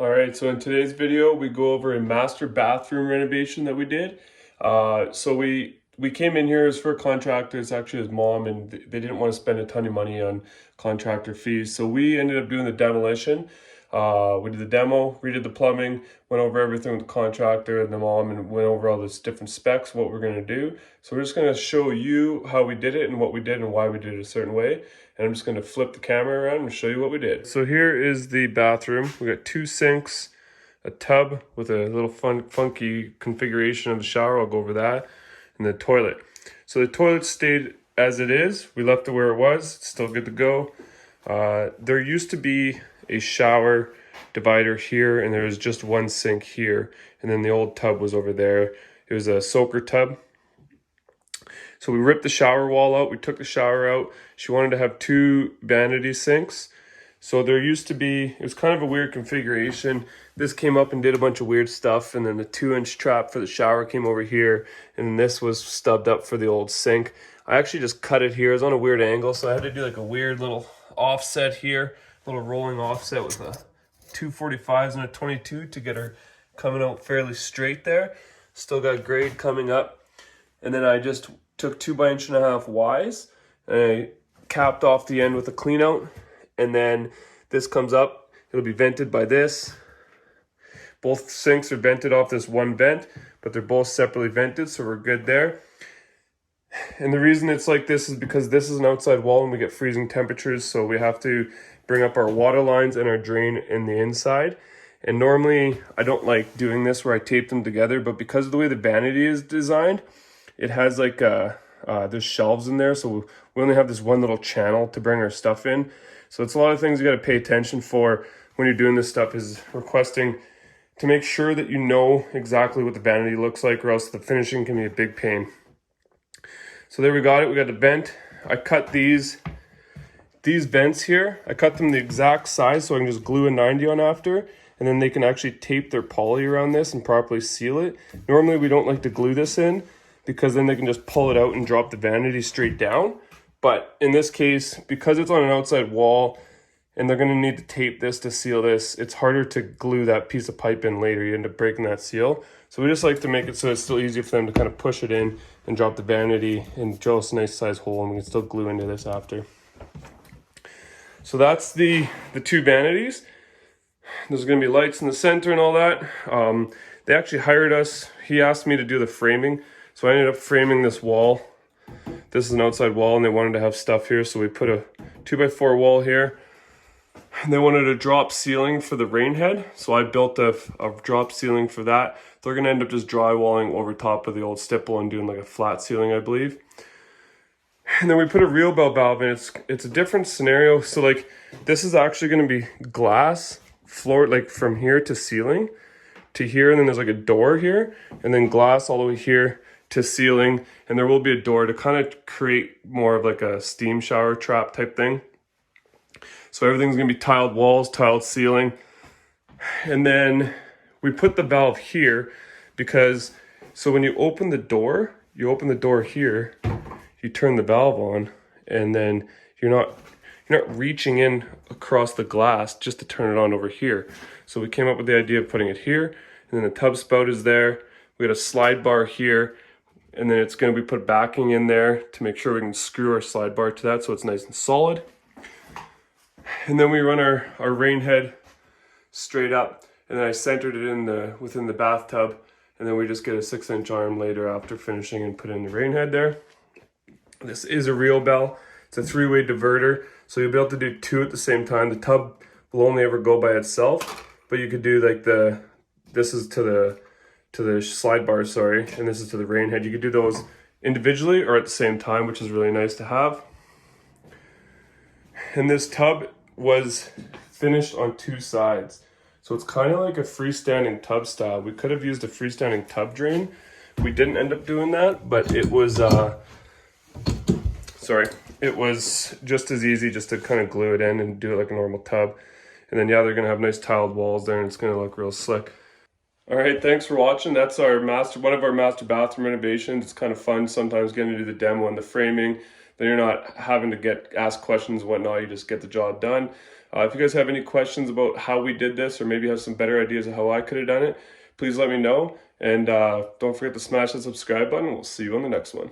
All right, so in today's video, we go over a master bathroom renovation that we did. So we came in here as for a contractor. It's actually his mom, and they didn't want to spend a ton of money on contractor fees. So we ended up doing the demolition. We did the demo, redid the plumbing, went over everything with the contractor and the mom, and went over all this different specs, what we're going to do. So we're just going to show you how we did it and what we did and why we did it a certain way. And I'm just going to flip the camera around and show you what we did. So here is the bathroom. We got 2 sinks, a tub with a little funky configuration of the shower. I'll go over that. And the toilet. So the toilet stayed as it is. We left it where it was. It's still good to go. There used to be a shower divider here, and there was just one sink here. And then the old tub was over there. It was a soaker tub. So we ripped the shower wall out. We took the shower out. She wanted to have 2 vanity sinks. So there used to be, it was kind of a weird configuration. This came up and did a bunch of weird stuff. And then the 2-inch trap for the shower came over here. And then this was stubbed up for the old sink. I actually just cut it here. It was on a weird angle. So I had to do like a weird little offset here. Little rolling offset with a 245s and a 22 to get her coming out fairly straight there. Still got grade coming up. And then I just took 2x1.5 Ys and I capped off the end with a clean out. And then this comes up, it'll be vented by this. Both sinks are vented off this one vent, but they're both separately vented, so we're good there. And the reason it's like this is because this is an outside wall and we get freezing temperatures, so we have to bring up our water lines and our drain in the inside. And normally I don't like doing this where I tape them together, but because of the way the vanity is designed, it has like there's shelves in there, so we only have this one little channel to bring our stuff in. So it's a lot of things you got to pay attention for when you're doing this stuff, is requesting to make sure that you know exactly what the vanity looks like, or else the finishing can be a big pain. So there we got it. We got the vent. I cut these vents here. I cut them the exact size so I can just glue a 90 on after, and then they can actually tape their poly around this and properly seal it. Normally we don't like to glue this in because then they can just pull it out and drop the vanity straight down. But in this case, because it's on an outside wall and they're going to need to tape this to seal this, it's harder to glue that piece of pipe in later. You end up breaking that seal. So we just like to make it so it's still easy for them to kind of push it in and drop the vanity and drill us a nice size hole, and we can still glue into this after. So that's the 2 vanities. There's going to be lights in the center and all that. They actually hired us. He asked me to do the framing. So I ended up framing this wall. This is an outside wall and they wanted to have stuff here, so we put a 2x4 wall here. And they wanted a drop ceiling for the rain head, so I built a drop ceiling for that. They're going to end up just drywalling over top of the old stipple and doing like a flat ceiling, I believe. And then we put a real bell valve in. It's a different scenario. So like this is actually going to be glass floor, like from here to ceiling to here, and then there's like a door here, and then glass all the way here to ceiling, and there will be a door to kind of create more of like a steam shower trap type thing. So everything's gonna be tiled walls, tiled ceiling. And then we put the valve here because, so when you open the door here, you turn the valve on, and then you're not reaching in across the glass just to turn it on over here. So we came up with the idea of putting it here, and then the tub spout is there. We got a slide bar here, and then it's going to be put backing in there to make sure we can screw our slide bar to that so it's nice and solid. And then we run our rain head straight up, and then I centered it in within the bathtub, and then we just get a 6-inch arm later after finishing and put in the rain head there. This is a real bell. It's a 3-way diverter, so you'll be able to do 2 at the same time. The tub will only ever go by itself, but you could do like this is to the slide bar, sorry, and this is to the rain head. You could do those individually or at the same time, which is really nice to have. And this tub was finished on 2 sides. So it's kind of like a freestanding tub style. We could have used a freestanding tub drain. We didn't end up doing that, but it was, it was just as easy just to kind of glue it in and do it like a normal tub. And then, yeah, they're going to have nice tiled walls there, and it's going to look real slick. All right, thanks for watching. That's one of our master bathroom renovations. It's kind of fun sometimes getting to do the demo and the framing. Then you're not having to ask questions and whatnot. You just get the job done. If you guys have any questions about how we did this, or maybe have some better ideas of how I could have done it, please let me know. And don't forget to smash that subscribe button. We'll see you on the next one.